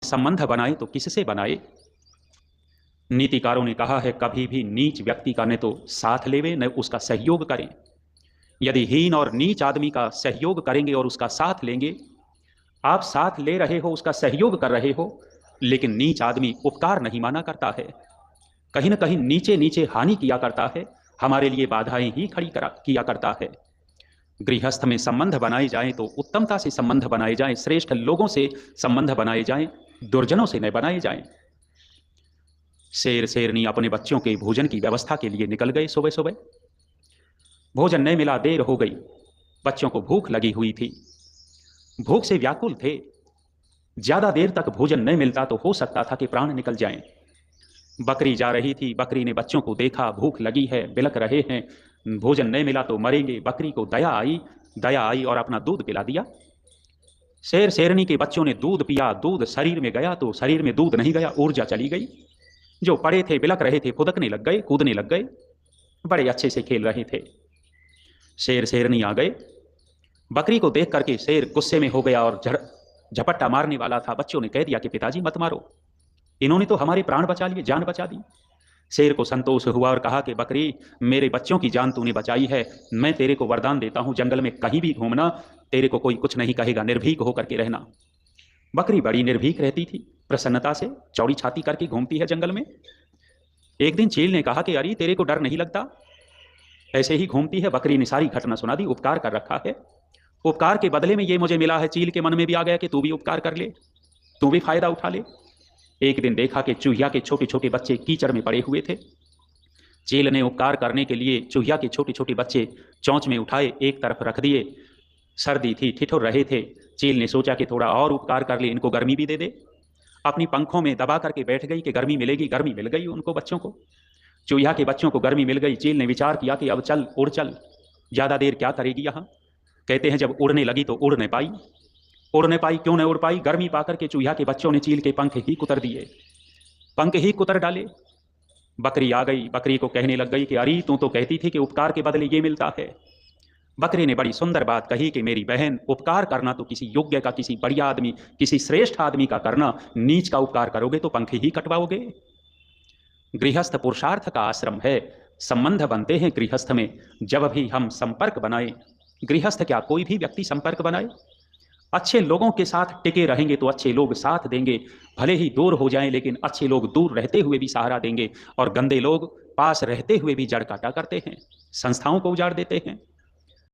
संबंध बनाए तो किससे बनाए? नीतिकारों ने कहा है, कभी भी नीच व्यक्ति का न तो साथ लेवे न उसका सहयोग करें। यदि हीन और नीच आदमी का सहयोग करेंगे और उसका साथ लेंगे, आप साथ ले रहे हो, उसका सहयोग कर रहे हो, लेकिन नीच आदमी उपकार नहीं माना करता है, कहीं ना कहीं नीचे नीचे हानि किया करता है, हमारे लिए बाधाएं ही खड़ी किया करता है। गृहस्थ में संबंध बनाए जाएं तो उत्तमता से संबंध बनाए जाएं, श्रेष्ठ लोगों से संबंध बनाए जाएं, दुर्जनों से न बनाए जाएं। शेर शेरनी अपने बच्चों के भोजन की व्यवस्था के लिए निकल गए। सुबह सुबह भोजन नहीं मिला, देर हो गई, बच्चों को भूख लगी हुई थी, भूख से व्याकुल थे। ज्यादा देर तक भोजन नहीं मिलता तो हो सकता था कि प्राण निकल जाएं। बकरी जा रही थी, बकरी ने बच्चों को देखा, भूख लगी है, बिलक रहे हैं, भोजन नहीं मिला तो मरेंगे। बकरी को दया आई और अपना दूध पिला दिया। शेर शेरनी के बच्चों ने दूध पिया, दूध शरीर में गया तो शरीर में दूध नहीं गया, ऊर्जा चली गई। जो पड़े थे, बिलक रहे थे, फुदकने लग गए, कूदने लग गए, बड़े अच्छे से खेल रहे थे। शेर शेरनी आ गए, बकरी को देख करके शेर गुस्से में हो गया और झपट्टा मारने वाला था। बच्चों ने कह दिया कि पिताजी मत मारो, इन्होंने तो हमारे प्राण बचा लिए, जान बचा दी। शेर को संतोष हुआ और कहा कि बकरी, मेरे बच्चों की जान तूने बचाई है, मैं तेरे को वरदान देता हूं, जंगल में कहीं भी घूमना, तेरे को कोई कुछ नहीं कहेगा, निर्भीक होकर के रहना। बकरी बड़ी निर्भीक रहती थी, प्रसन्नता से चौड़ी छाती करके घूमती है जंगल में। एक दिन चील ने कहा कि अरे तेरे को डर नहीं लगता, ऐसे ही घूमती है। बकरी ने सारी घटना सुना दी, उपकार कर रखा है, उपकार के बदले में ये मुझे मिला है। चील के मन में भी आ गया कि तू भी उपकार कर ले, तू भी फायदा उठा ले। एक दिन देखा कि चूहिया के छोटे छोटे बच्चे कीचड़ में पड़े हुए थे। चील ने उपकार करने के लिए चूहिया के छोटे छोटे बच्चे चोंच में उठाए, एक तरफ रख दिए। सर्दी थी, ठिठुर रहे थे। चील ने सोचा कि थोड़ा और उपकार कर ले, इनको गर्मी भी दे दे। अपनी पंखों में दबा करके बैठ गई कि गर्मी मिलेगी। गर्मी मिल गई उनको, बच्चों को, चूहिया के बच्चों को गर्मी मिल गई। चील ने विचार किया कि अब चल, उड़ चल, ज्यादा देर क्या करेगी यहां। कहते हैं जब उड़ने लगी तो उड़ नहीं पाई। उड़ नहीं पाई, क्यों नहीं उड़ पाई? गर्मी पाकर के चूहिया के बच्चों ने चील के पंख ही कुतर दिए, पंख ही कुतर डाले। बकरी आ गई, बकरी को कहने लग गई कि अरे तू तो कहती थी कि उपकार के बदले ये मिलता है। बकरी ने बड़ी सुंदर बात कही कि मेरी बहन, उपकार करना तो किसी योग्य का, किसी बढ़िया आदमी, किसी श्रेष्ठ आदमी का करना, नीच का उपकार करोगे तो पंख ही कटवाओगे। गृहस्थ पुरुषार्थ का आश्रम है, संबंध बनते हैं गृहस्थ में। जब भी हम संपर्क बनाए, गृहस्थ क्या कोई भी व्यक्ति संपर्क बनाए, अच्छे लोगों के साथ टिके रहेंगे तो अच्छे लोग साथ देंगे। भले ही दूर हो जाएं, लेकिन अच्छे लोग दूर रहते हुए भी सहारा देंगे, और गंदे लोग पास रहते हुए भी जड़ काटा करते हैं, संस्थाओं को उजाड़ देते हैं।